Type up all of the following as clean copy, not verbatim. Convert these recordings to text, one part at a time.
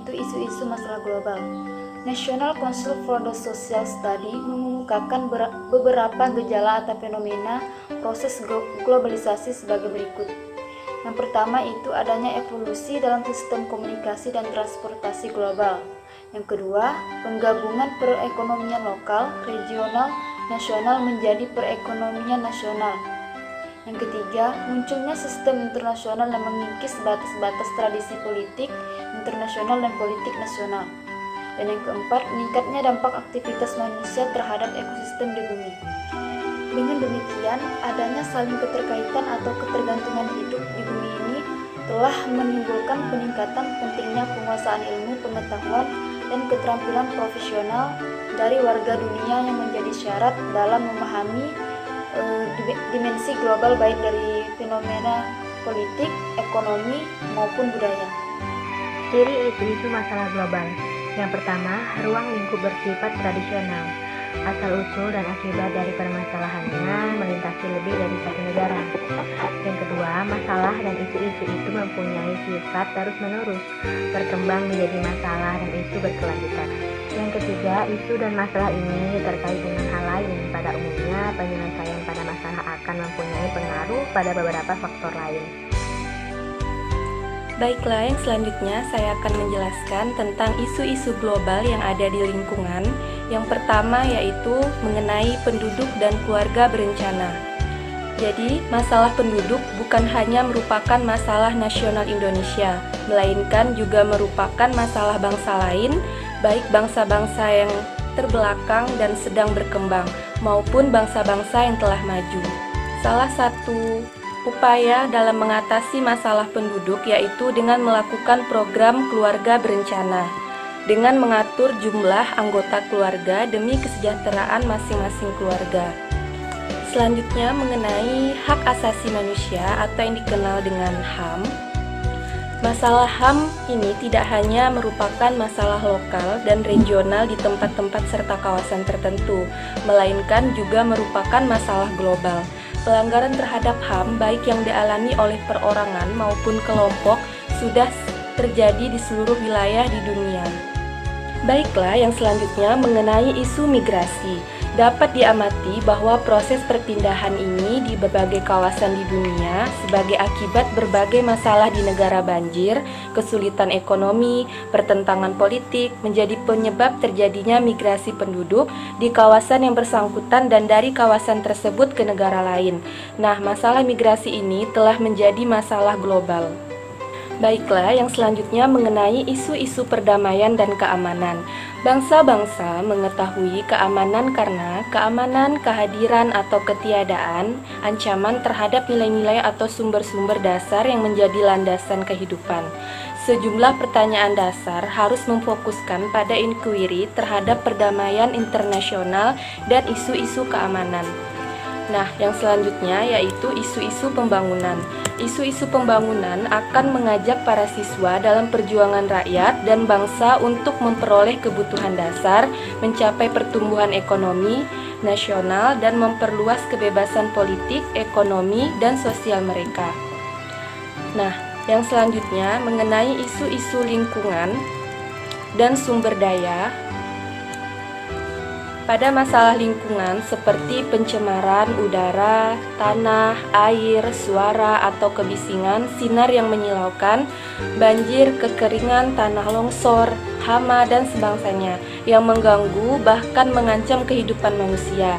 yaitu isu-isu masalah global. National Council for the Social Study mengemukakan beberapa gejala atau fenomena proses globalisasi sebagai berikut. Yang pertama itu adanya evolusi dalam sistem komunikasi dan transportasi global. Yang kedua, penggabungan perekonomian lokal, regional, nasional menjadi perekonomian nasional. Yang ketiga, munculnya sistem internasional yang mengikis batas-batas tradisi politik internasional dan politik nasional. Dan yang keempat, meningkatnya dampak aktivitas manusia terhadap ekosistem di bumi. Dengan demikian, adanya saling keterkaitan atau ketergantungan hidup di bumi ini telah menimbulkan peningkatan pentingnya penguasaan ilmu, pengetahuan, dan keterampilan profesional dari warga dunia yang menjadi syarat dalam memahami dimensi global baik dari fenomena politik, ekonomi, maupun budaya. Ciri isu-isu masalah global. Yang pertama, ruang lingkup bersifat tradisional. Asal-usul dan akibat dari permasalahannya melintasi lebih dari satu negara. Yang kedua, masalah dan isu-isu itu mempunyai sifat terus-menerus, berkembang menjadi masalah dan isu berkelanjutan. Yang ketiga, isu dan masalah ini terkait dengan hal lain. Pada umumnya, penyelesaian pada masalah akan mempunyai pengaruh pada beberapa faktor lain. Baiklah, yang selanjutnya saya akan menjelaskan tentang isu-isu global yang ada di lingkungan. Yang pertama yaitu mengenai penduduk dan keluarga berencana. Jadi, masalah penduduk bukan hanya merupakan masalah nasional Indonesia, melainkan juga merupakan masalah bangsa lain, baik bangsa-bangsa yang terbelakang dan sedang berkembang, maupun bangsa-bangsa yang telah maju. Salah satu upaya dalam mengatasi masalah penduduk yaitu dengan melakukan program keluarga berencana, dengan mengatur jumlah anggota keluarga demi kesejahteraan masing-masing keluarga. Selanjutnya mengenai hak asasi manusia atau yang dikenal dengan HAM. Masalah HAM ini tidak hanya merupakan masalah lokal dan regional di tempat-tempat serta kawasan tertentu, melainkan juga merupakan masalah global. Pelanggaran terhadap HAM baik yang dialami oleh perorangan maupun kelompok sudah terjadi di seluruh wilayah di dunia. Baiklah, yang selanjutnya mengenai isu migrasi. Dapat diamati bahwa proses perpindahan ini di berbagai kawasan di dunia sebagai akibat berbagai masalah di negara banjir, kesulitan ekonomi, pertentangan politik menjadi penyebab terjadinya migrasi penduduk di kawasan yang bersangkutan dan dari kawasan tersebut ke negara lain. Nah, masalah migrasi ini telah menjadi masalah global. Baiklah, yang selanjutnya mengenai isu-isu perdamaian dan keamanan. Bangsa-bangsa mengetahui keamanan karena keamanan, kehadiran atau ketiadaan, ancaman terhadap nilai-nilai atau sumber-sumber dasar yang menjadi landasan kehidupan. Sejumlah pertanyaan dasar harus memfokuskan pada inquiry terhadap perdamaian internasional dan isu-isu keamanan. Nah, yang selanjutnya yaitu isu-isu pembangunan. Isu-isu pembangunan akan mengajak para siswa dalam perjuangan rakyat dan bangsa untuk memperoleh kebutuhan dasar, mencapai pertumbuhan ekonomi nasional, dan memperluas kebebasan politik, ekonomi, dan sosial mereka. Nah, yang selanjutnya mengenai isu-isu lingkungan dan sumber daya. Pada masalah lingkungan seperti pencemaran udara, tanah, air, suara atau kebisingan, sinar yang menyilaukan, banjir, kekeringan, tanah longsor, hama, dan sebangsanya yang mengganggu bahkan mengancam kehidupan manusia.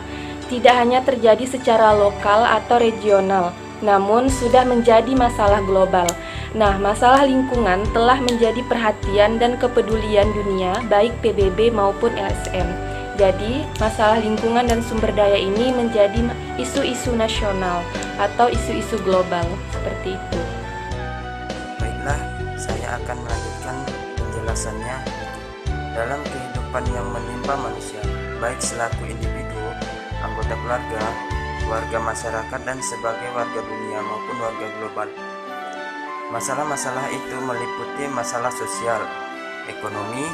Tidak hanya terjadi secara lokal atau regional, namun sudah menjadi masalah global. Nah, masalah lingkungan telah menjadi perhatian dan kepedulian dunia baik PBB maupun LSM. Jadi, masalah lingkungan dan sumber daya ini menjadi isu-isu nasional atau isu-isu global, seperti itu. Baiklah, saya akan melanjutkan penjelasannya. Dalam kehidupan yang menimpa manusia, baik selaku individu, anggota keluarga, warga masyarakat, dan sebagai warga dunia maupun warga global, masalah-masalah itu meliputi masalah sosial, ekonomi,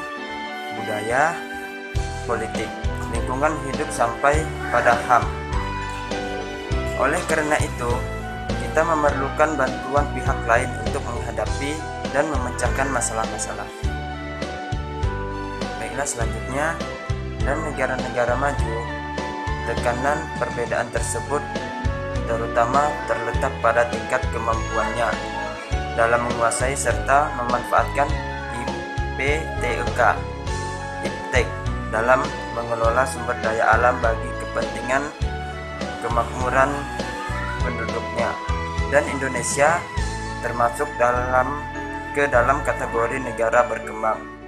budaya, politik, lingkungan hidup sampai pada HAM. Oleh karena itu, kita memerlukan bantuan pihak lain untuk menghadapi dan memecahkan masalah-masalah. Baiklah, selanjutnya, dalam negara-negara maju, tekanan perbedaan tersebut terutama terletak pada tingkat kemampuannya dalam menguasai serta memanfaatkan IPTEK dalam mengelola sumber daya alam bagi kepentingan kemakmuran penduduknya. Dan Indonesia termasuk dalam kategori negara berkembang.